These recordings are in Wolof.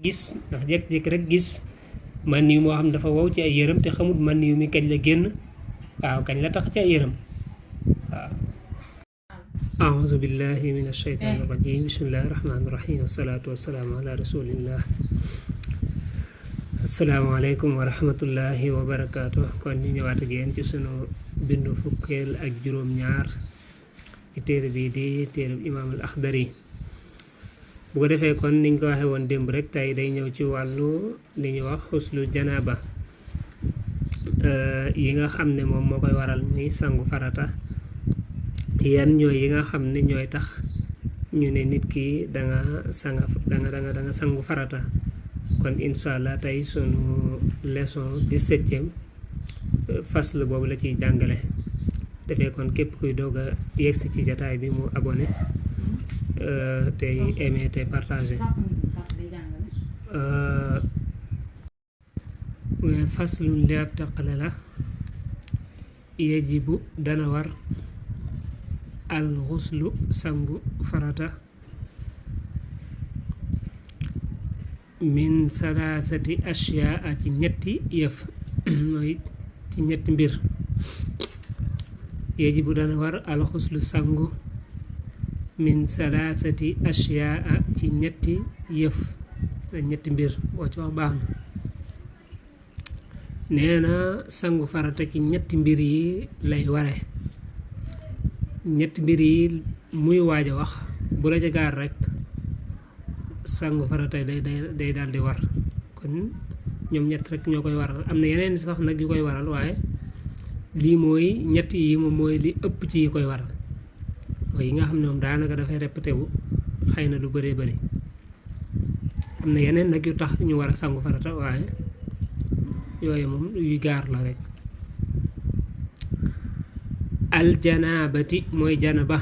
gis ndax jékki-jékki rek gis man yu moo xam dafa wow ci ay yërëm te xamut man yu mi kañ la génn waaw kañ la tax ci ay yërëm waaw a'uuzu billahi min ashaytaani rajim bismillahi rahmaani rahim wasalaatu wasalaamu ala rasulillah asalaamaaleykum wa rahmatullahi wa barakaatu kon ñu ñëwaat ak yéen ci sunu bindu fukkeel ak juróom-ñaar ci téere bii di téere imaam al Axdari bu ko defee kon niñ ko waxee woon démb rek tey day ñëw ci wàllu li ñuy wax xuslu janaaba yi nga xam ne moom moo koy waral muy sangu farata yan ñooy yi nga xam ne ñooy tax ñu ne nit ki danga sangu farata kon incha allah tey sunu leçon 17e fasl boobu la ciy jàngale defee kon képp kuy doog a yegsi ci jataay bi mu abonné tey aimé te partagé mais faslun li ab taqale la yajibu dana war al xuslu sangu farata min salaasati ashyaa ci ñetti yëf mooy ci ñetti mbir yajibu dana war al xuslu sangu min salaasati ashyaa ci ñetti yëf ñetti mbir boo ci wax baax na nee na sangu farata ci ñetti mbir yi lay ware ñetti mbir yi muy waaj a wax bu la ca gaar rek sangu farata day daal di war kon ñoom ñett rek ñoo koy waral am na yeneen sax nag yu koy waral waaye lii mooy ñett yi moom mooy li ëpp ci yi koy waral mooy yi nga xam ne moom daanaka dafay répété wu xëy na du bëree bëri am na yeneen nag yu tax ñu war a sangu farata waaye yooyu moom yuy gaar la rek aljanaabati mooy janaba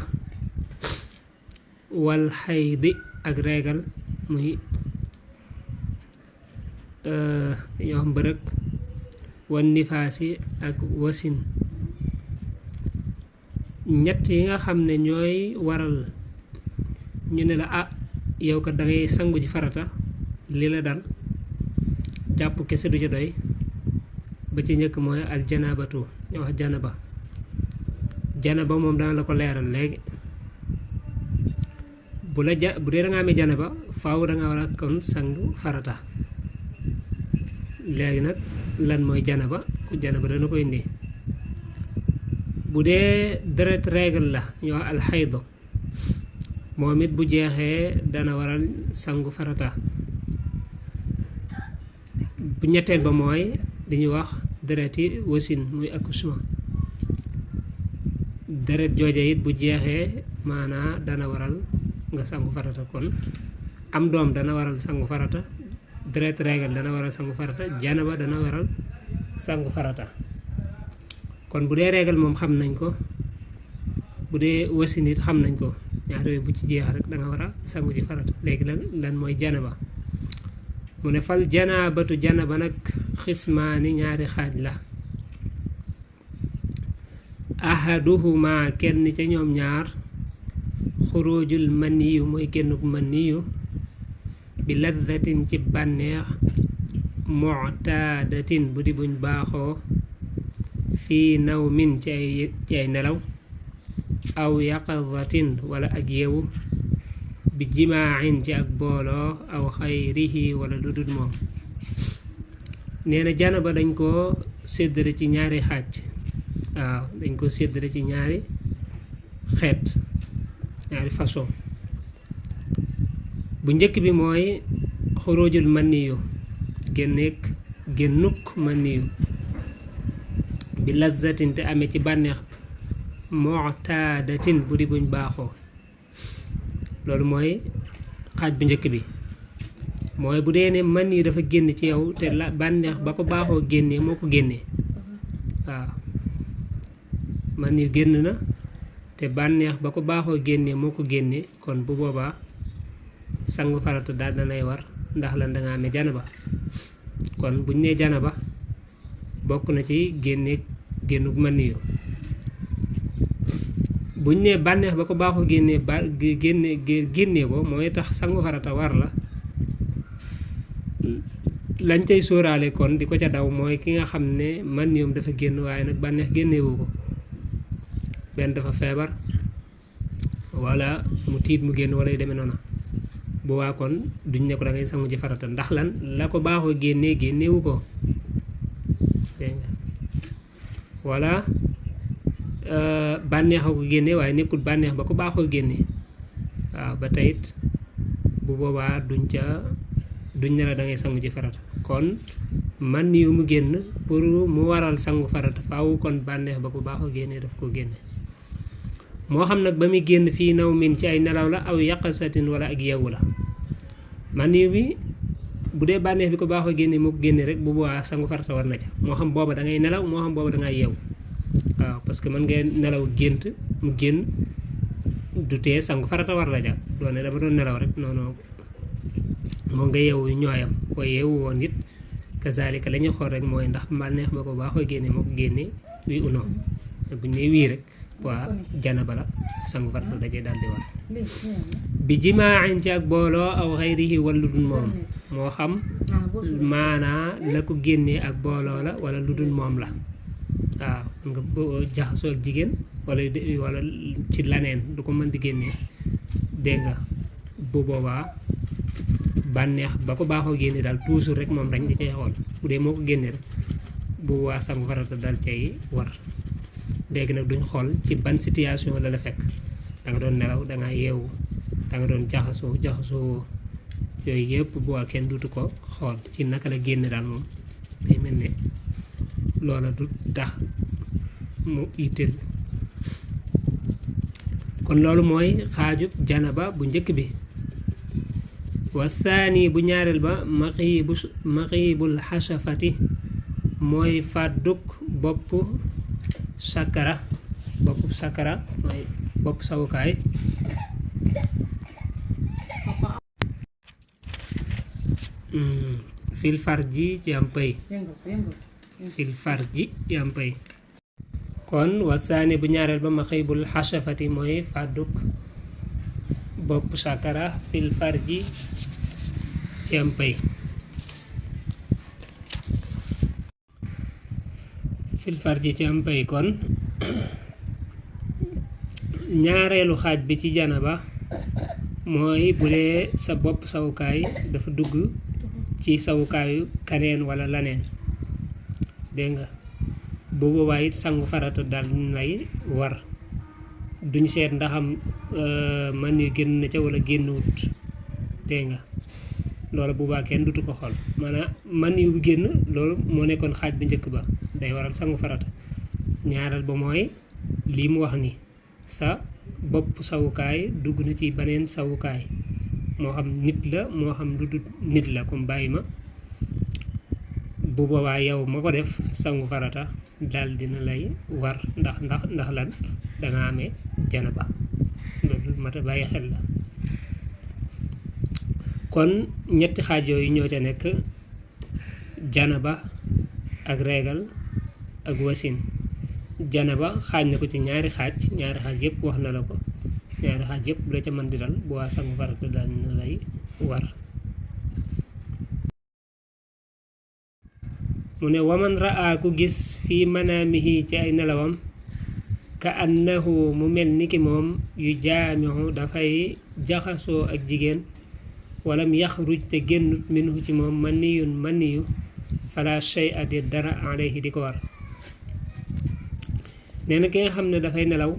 wal xaydi ak reegal muy ñoo xam mbërëg wan nifaasi ak wasin ñett yi nga xam ne ñooy waral ñu ne la yow kat da ngay sangu ji farata li la dal jàpp kese du ci doy ba ci njëkk mooy al janabatu ñu wax janaba moom dana la ko leeral léegi bu dee da nga amee janaba faaw da nga war a kon sangu farata léegi nag lan mooy janaba dana ko indi bu dee deret règle la ñu wax alxaydo moom it bu jeexee dana waral sangu farata bu ñetteel ba mooy dañuy wax dereti wasin muy accouchement deret jooja it bu jeexee maanaa dana waral nga sangu farata kon am doom dana waral sangu farata deret règle dana waral sangu farata janaba dana waral sangu farata kon bu dee règle moom xam nañ ko bu dee wasin it xam nañ ko ñaar yooyu bu ci jeex rek da nga war a sangu ji farata léegi lan mooy janaba mu ne fal janabatu janaba nag xismaani ñaari xaaj la ahaduhuma kenn ca ñoom ñaar xurujul maniyu mooy génnuk maniyu bi lazzatin ci bànneex mu'tadatin bu di buñ baaxoo fii nawmin ci ay nelaw aw yaqazatin wala ak yewu bi jimaa'in ci ak booloo aw xayrihi wala lu dul moom nee na janaba dañ koo séddale ci ñaari xaaj waaw dañ koo séddale ci ñaari xeet ñaari façon bu njëkk bi mooy xurujul maniyu génnuk maniyu bi lazzatin te amee ci bànneex mu'tadatin bu di buñ baaxoo loolu mooy xaaj bu njëkk bi mooy bu dee ne man yi dafa génn ci yow te la bànneex ba ko baaxoo génnee moo ko génnee waaw man yi génn na te bànneex ba ko baaxoo génnee moo ko génnee kon bu boobaa sangu farata daal danay war ndax lan danga amee janaba kon buñ nee janaba bokk na ci génnuk man yu buñ nee bànneex ba ko baaxoo génnee ko mooy tax sangu farata war la lañ cay sóoraale kon di ko ca daw mooy ki nga xam ne man ñoom dafa génn waaye nag bànneex génnewu ko benn dafa feebar wala mu tiit mu génn wala yu demee noonu bu waa kon duñ ne ko da ngay sangu ci farata ndax lan la ko baaxoo génnewu ko dégg nga wala bànneex a ko génne waaye nekkul bànneex ba ko baaxoo génne waaw ba teyit bu boobaa duñ ne la da ngay sangu ci farata kon man yu mu génn pour mu waral sangu farata faaw kon bànneex ba ko baaxoo génne daf ko génne moo xam nag ba muy génn fii naw min ci ay nelaw la aw yaqasatin wala ak yeewu la man yu bi bu dee bànneex bi ko baaxoo génne moo ko génne rek bu boobaa sangu farata war na ca moo xam booba da ngay nelaw moo xam booba da ngay yeewu waaw parce que mën ngay nelaw gént mu génn du tee sangu farata war la ja doone dama doon nelaw rek noonu moo nga yeewu ñooyam boo yeewu woon it kazalika la ñuy xool rek mooy ndax bànneex ba ko baaxoo génne moo ko génne wii u non bu ñu nee wii rek waa janaba la sangu farata dajee daal di war bi jimaaxin ci ak booloo aw xayrihi wala lu dul moom moo xam maanaa la ko génnee ak booloo la wala lu dul moom la waaw nga jaxasoo ak jigéen wala ci laneen du ko mën di génnee dégg nga bu boobaa bànneex ba ko baaxoo génne daal toujours rek moom dañ di cay xool bu dee moo ko génne rek bu boobaa sangu farata daal cay war léegi nag duñ xool ci ban situation la fekk da nga doon nelaw da nga yeewu da nga doon jaxasoo yooyu yëpp bu waa kenn dutu ko xool ci naka la génne daal moom day mel ne loola du tax mu itteel kon loolu mooy xaajub janaba bu njëkk bi wa saani bu ñaareel ba maxiibul xasafati mooy fàdduk bopp sakara mooy bopp sawukaay fil farji ci am pay fil farji ci am pay kon wasaani bu ñaareel ba maxiibul xasafati mooy fàdduk bopp sakara fil farji ci am pay fil farji ci am pay kon ñaareelu xaaj bi ci janaba mooy bu dee sa bopp sawukaay dafa dugg ci sawukaayu kaneen wala laneen dégg nga bu boobaa it sangu farata daal lay war duñ seet ndaxam man yu génn na ca wala génnwut dégg nga loolu bu baa kenn dutu ko xool maanaam man yu génn loolu moo nekkoon xaaj bu njëkk ba day waral sangu farata ñaareel ba mooy lii mu wax ni sa bopp sawukaay dugg na ci beneen sawukaay moo xam nit la moo xam lu dul nit la comme bàyyi ma bu boobaa yow ma ko def sangu farata daal dina lay war ndax lan danga amee janaba loolu mat a bàyyi xel la kon ñetti xaaj yooyu ñoo ca nekk janaba ak reegal ak wasin janaba xaaj na ko ci ñaari xaaj yëpp wax na la ko ñaari xaaj yëpp bu la ca mën di dal bu waa sangu farata daal dina lay war mu ne waman raa ku gis fii manaamihi ci ay nelawam ka annahu mu mel ni ki moom yu jaamihu dafay jaxasoo ak jigéen walam yaxruj te génnut minhu ci moom maniyu fala shay'a di dara alayhi di ko war nee na ki nga xam ne dafay nelaw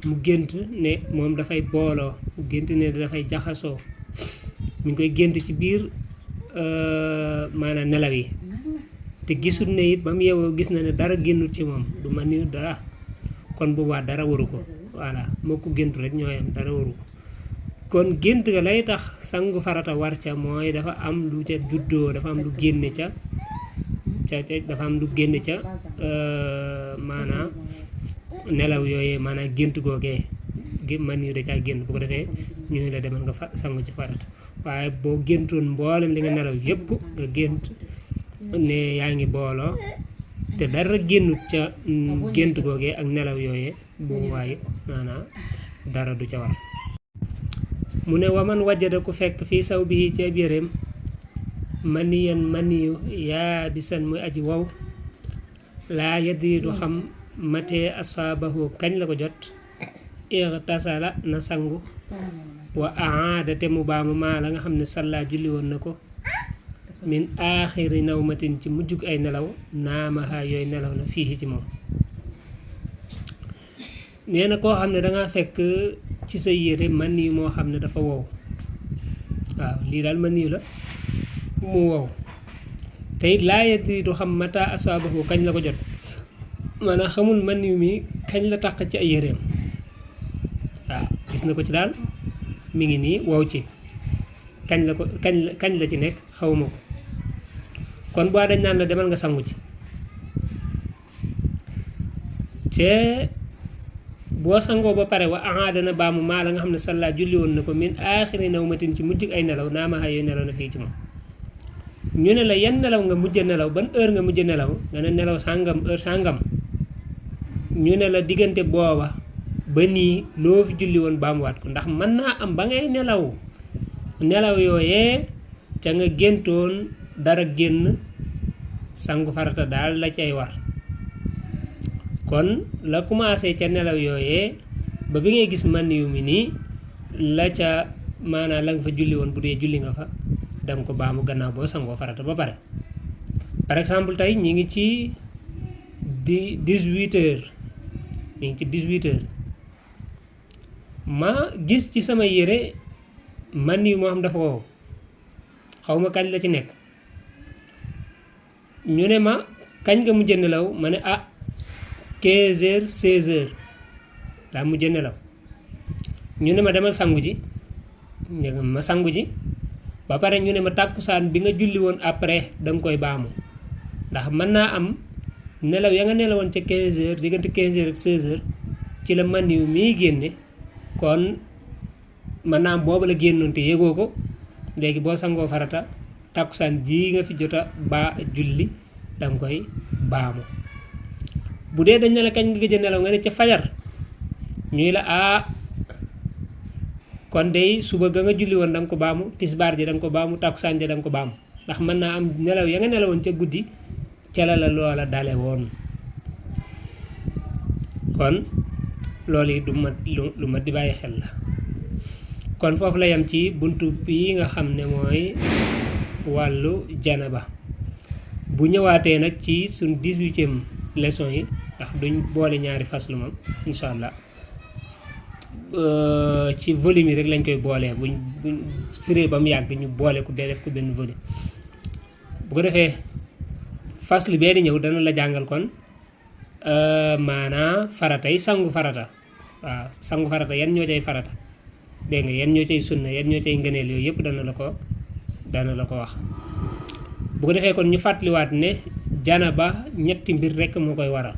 mu gént ne moom dafay booloo mu gént ne dafay jaxasoo mi ngi koy gént ci biir maanaam nelaw yi te gisul ne it ba mu yeewoo gis na ne dara génnut ci moom du maniyu dara kon bu baax dara waru ko voilà moo ko géntu rek ñooyam dara waru ko kon gént ga lay tax sangu farata war ca mooy dafa am lu ca juddoo dafa am lu génne ca dafa am lu génne ca maanaam nelaw yooyee maanaam gént googee man yu da caa génn bu ko defee ñu la demal nga sangu ci farata waaye boo géntoon mboolem li nga nelaw yépp nga gént ne yaa ngi booloo te dara génnut ca gént googee ak nelaw yooyee bu waaye maanaam dara du ca war mu ne waman wajjada ku fekk fii saw bi ci ab yéreem maniyan maniyu yaa bisan muy aji wow laa yadri du xam matee asaabahu kañ la ko jot irtasala na sangu wa aada te mu baamu maa la nga xam ne salla julli woon na ko min aaxiri nawmatin ci mujjug ay nelaw naamaha yooyu nelaw na fii ci moom nee na koo xam ne danga fekk ci sa yére man yi moo xam ne dafa wow waaw lii daal man yi la mu wow te it laa yadri du xam mata asaabahu kañ la ko jot maanaam xamul man yu mi kañ la taq ci ay yéreem waaw gis na ko ci daal mi ngi nii wow ci kañ la ci nekk xawma ko kon boo dañ naan la demal nga sangu ci te boo sangoo ba pare wa aadana baamu maa la nga xam ne salla julli woon na ko min aaxiri nawmatin ci mujj ay nelaw naamaha yooyu nelaw na fii ci moom ñu ne la yan nelaw nga mujj nelaw ban heure nga mujj nelaw nga ne nelaw sàngam heure sàngam ñu ne la diggante booba ba nii loo fi julli woon baamuwaat ko ndax mën naa am ba ngay nelaw yooyee ca nga géntoon dara génn sangu farata daal la cay war kon la commencé ca nelaw yooyee ba bi ngay gis man yu mi nii la ca maanaam la nga fa julli woon bu dee julli nga fa danga ko baamu gannaaw boo sangoo farata ba pare par exemple tey ñi ngi ci 18 heures ñi ngi ci 18 heures ma gis ci sama yére man yu moo xam dafa wow xaw ma kañ la ci nekk ñu ne ma kañ nga mujj nelaw ma ne 15 heures 16 heures daa mujj nelaw ñu ne ma demal sangu ji ma sangu ji ba pare ñu ne ma tàkkusaan bi nga julli woon après danga koy baamu ndax mën naa am nelaw ya nga nelawoon ca 15 heures diggante 15 heures ak 16 heures ci la man yu miy génne kon mën naa am boobu la génnoon te yëgoo ko léegi boo sangoo farata tàkkusaan ji nga fi jota julli danga koy baamu bu dee dañ ne la kañ nga gëj a nelaw nga ne ca fajar ñuy la kon day suba ga nga julli woon danga ko baamu tisbaar ji danga ko baamu tàkkusaan ji danga ko baamu ndax mën naa am nelaw ya nga nelawoon ca guddi ca la loola dale woon kon loolu yi lu ma di bàyyi xel la kon foofu la yam ci buntu bii nga xam ne mooy wàllu janaba bu ñëwaatee nag ci suñ 18e leçon yi ndax duñ boole ñaari faslu moom incha allah ci volume yi rek lañ koy boolee buñ firee ba mu yàgg ñu boole ko dee def ko benn volume bu ko defee faslu bee di ñëw dana la jàngal kon maanaa farata yi sangu farata waaw sangu farata yan ñoo cay farata dégg nga yan ñoo cay sunna yan ñoo cay ngëneel yooyu yëpp dana la ko wax bu ko defee kon ñu fàttaliwaat ne janaba ñetti mbir rekk moo koy waral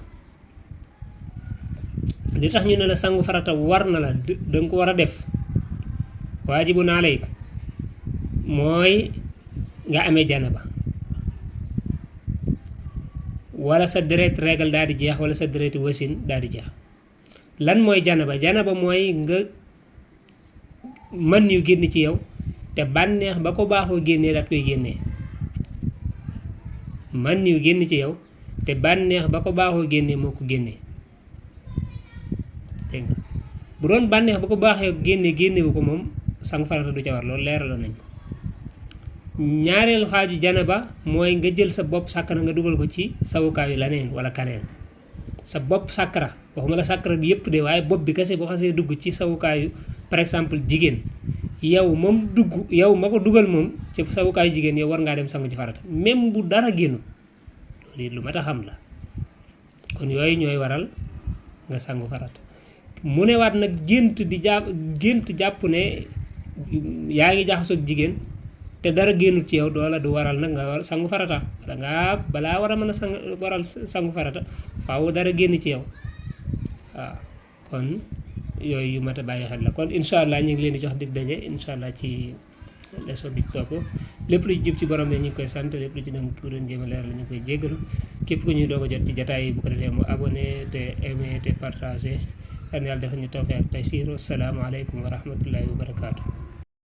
li tax ñu ne la sangu farata war na la danga ko war a def waajibun alayk mooy nga amee janaba wala sa deret régal daal di jeex wala sa dereti wasin daal di jeex lan mooy janaba mooy nga mën yu génn ci yow te bànneex ba ko baaxoo génnee daat koy génnee man yu génn ci yow te bànneex ba ko baaxoo génnee moo ko génnee dégg nga bu doon bànneex ba ko baaxee génnewu ko moom sangu farata du ca war loolu leeraloon nañ ko ñaareelu xaaju janaba mooy nga jël sa bopp sàkkara nga dugal ko ci sawukaayu laneen wala kaneen sa bopp sàkkara waxuma la sàkkara bi yëpp de waaye bopp bi kese boo xasee dugg ci sawukaayu par exemple jigéen yow ma ko dugal moom ci sawukaayu jigéen yow war ngaa dem sangu ci farata même bu dara génnu loolu lu mat a xam la kon yooyu ñooy waral nga sangu farata mu ne waat nag gént jàpp ne yaa ngi jaxasoog jigéen te dara génnut ci yow doola du waral nag nga war sangu farata balaa war a mën a waral sangu farata faaw dara génn ci yow waaw kon yooyu yu mat a bàyyi xel la kon incha allah ñu ngi leen di jox dig daje incha allah ci leçon bi topp lépp lu ci jub ci borom ne ñu ngi koy sant lépp lu ci dëng ku doon jéem a leer la ñu koy jéggalu képp ku ñuy doog a jot ci jataay yi bu ko defee mu abonné te aimé te partagé yal na yàlla defal ñu tawfiq ak taysiir. Assalaamu aleykum wa rahmatullahi wa barakaatu.